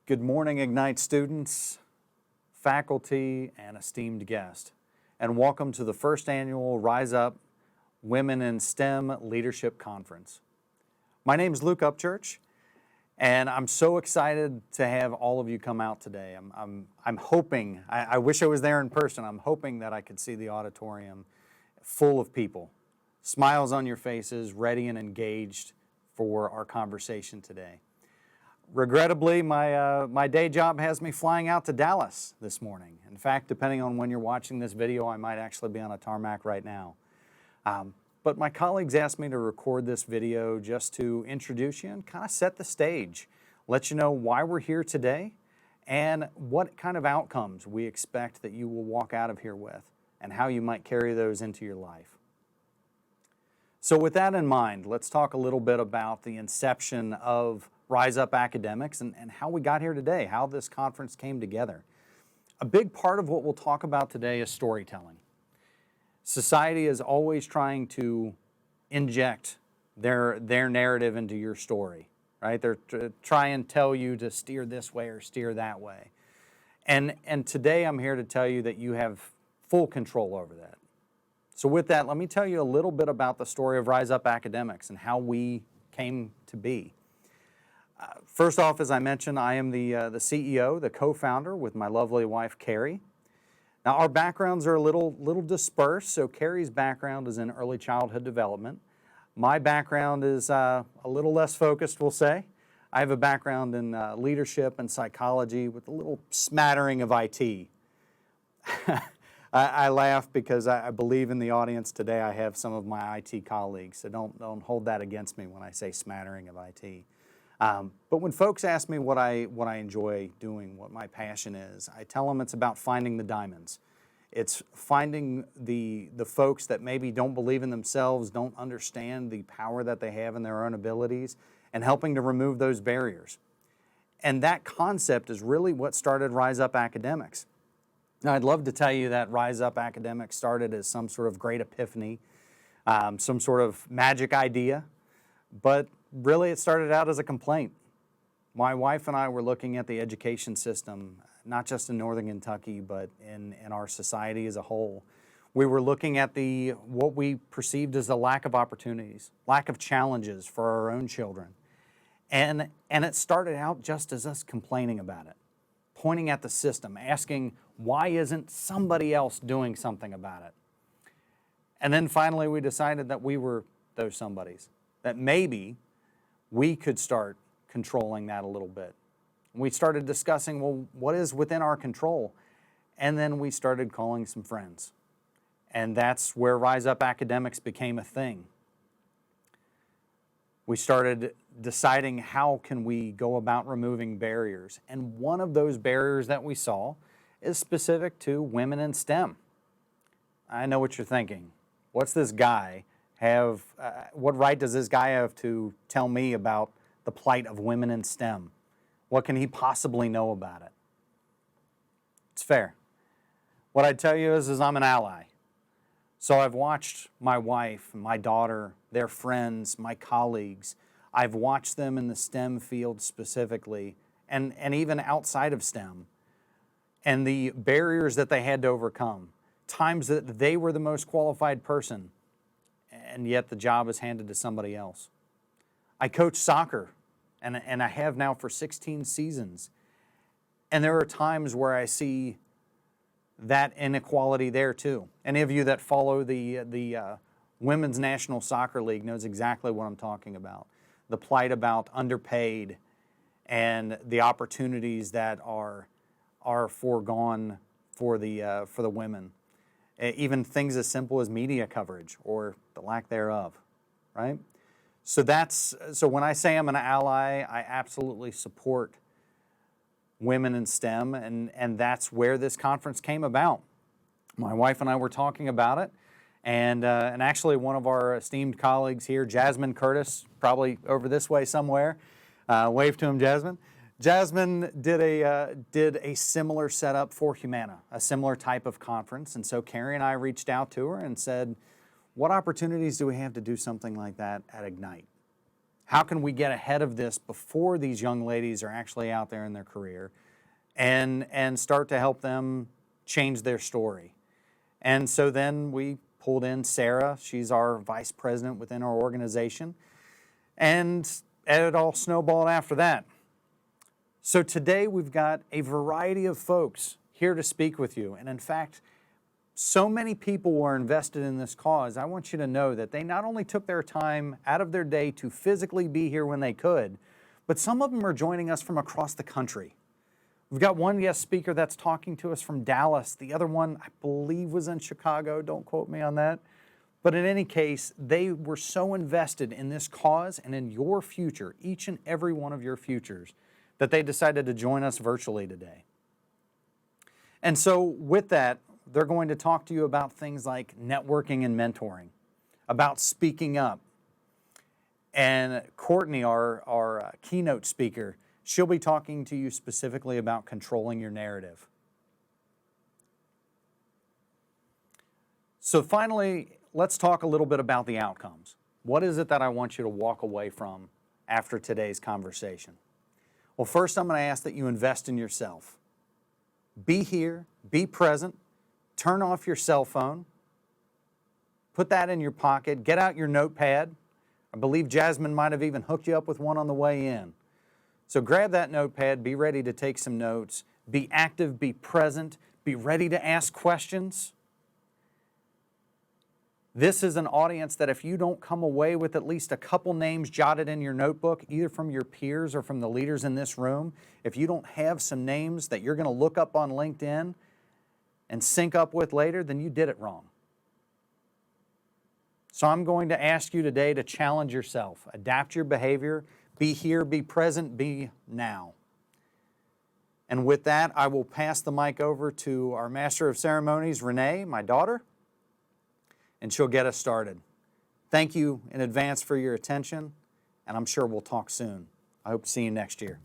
Good morning, Ignite students, faculty, and esteemed guests, and welcome to the first annual Rise Up Women in STEM Leadership Conference. My name is Luke UpChurch, and I'm so excited to have all of you come out today. I'm hoping, I wish I was there in person, I'm hoping that I could see the auditorium full of people, smiles on your faces, ready and engaged for our conversation today. Regrettably, my day job has me flying out to Dallas this morning. In fact, depending on when you're watching this video, I might actually be on a tarmac right now. But my colleagues asked me to record this video just to introduce you and kind of set the stage, let you know why we're here today and what kind of outcomes we expect that you will walk out of here with and how you might carry those into your life. So with that in mind, let's talk a little bit about the inception of Rise Up Academics and how we got here today, how this conference came together. A big part of what we'll talk about today is storytelling. Society is always trying to inject their narrative into your story, right? They're try and tell you to steer this way or steer that way. And today I'm here to tell you that you have full control over that. So with that, let me tell you a little bit about the story of Rise Up Academics and how we came to be. First off, as I mentioned, I am the CEO, the co-founder with my lovely wife, Carrie. Now, our backgrounds are a little dispersed, so Carrie's background is in early childhood development. My background is a little less focused, we'll say. I have a background in leadership and psychology with a little smattering of IT. I laugh because I believe in the audience today I have some of my IT colleagues, so don't hold that against me when I say smattering of IT. But when folks ask me what I enjoy doing, what my passion is, I tell them it's about finding the diamonds. It's finding the folks that maybe don't believe in themselves, don't understand the power that they have in their own abilities, and helping to remove those barriers. And that concept is really what started Rise Up Academics. Now, I'd love to tell you that Rise Up Academics started as some sort of great epiphany, some sort of magic idea, but really, it started out as a complaint. My wife and I were looking at the education system, not just in Northern Kentucky, but in our society as a whole. We were looking at what we perceived as a lack of opportunities, lack of challenges for our own children. And it started out just as us complaining about it, pointing at the system, asking, why isn't somebody else doing something about it? And then finally, we decided that we were those somebodies, that maybe we could start controlling that a little bit. We started discussing, well, what is within our control? And then we started calling some friends. And that's where Rise Up Academics became a thing. We started deciding how can we go about removing barriers. And one of those barriers that we saw is specific to women in STEM. I know what you're thinking. What's this guy have, what right does this guy have to tell me about the plight of women in STEM? What can he possibly know about it? It's fair. What I'd tell you is I'm an ally. So I've watched my wife, my daughter, their friends, my colleagues. I've watched them in the STEM field specifically, and even outside of STEM, and the barriers that they had to overcome, times that they were the most qualified person, and yet the job is handed to somebody else. I coach soccer, and I have now for 16 seasons. And there are times where I see that inequality there too. Any of you that follow the Women's National Soccer League knows exactly what I'm talking about. The plight about underpaid and the opportunities that are foregone for the women. Even things as simple as media coverage or the lack thereof, right? So when I say I'm an ally, I absolutely support women in STEM, and that's where this conference came about. My wife and I were talking about it, and actually one of our esteemed colleagues here, Jasmine Curtis, probably over this way somewhere, wave to him, Jasmine. Jasmine did a similar setup for Humana, a similar type of conference, and so Carrie and I reached out to her and said, what opportunities do we have to do something like that at Ignite? How can we get ahead of this before these young ladies are actually out there in their career and start to help them change their story? And so then we pulled in Sarah. She's our vice president within our organization. And it all snowballed after that. So today we've got a variety of folks here to speak with you. And in fact, so many people were invested in this cause. I want you to know that they not only took their time out of their day to physically be here when they could, but some of them are joining us from across the country. We've got one guest speaker that's talking to us from Dallas. The other one, I believe, was in Chicago. Don't quote me on that. But in any case, they were so invested in this cause and in your future, each and every one of your futures, that they decided to join us virtually today. And so with that, they're going to talk to you about things like networking and mentoring, about speaking up. And Courtney, our keynote speaker, she'll be talking to you specifically about controlling your narrative. So finally, let's talk a little bit about the outcomes. What is it that I want you to walk away from after today's conversation? Well, first I'm going to ask that you invest in yourself. Be here, be present, turn off your cell phone, put that in your pocket, get out your notepad. I believe Jasmine might have even hooked you up with one on the way in. So grab that notepad, be ready to take some notes, be active, be present, be ready to ask questions. This is an audience that if you don't come away with at least a couple names jotted in your notebook, either from your peers or from the leaders in this room, if you don't have some names that you're going to look up on LinkedIn and sync up with later, then you did it wrong. So I'm going to ask you today to challenge yourself, adapt your behavior, be here, be present, be now. And with that, I will pass the mic over to our Master of Ceremonies, Renee, my daughter, and she'll get us started. Thank you in advance for your attention, and I'm sure we'll talk soon. I hope to see you next year.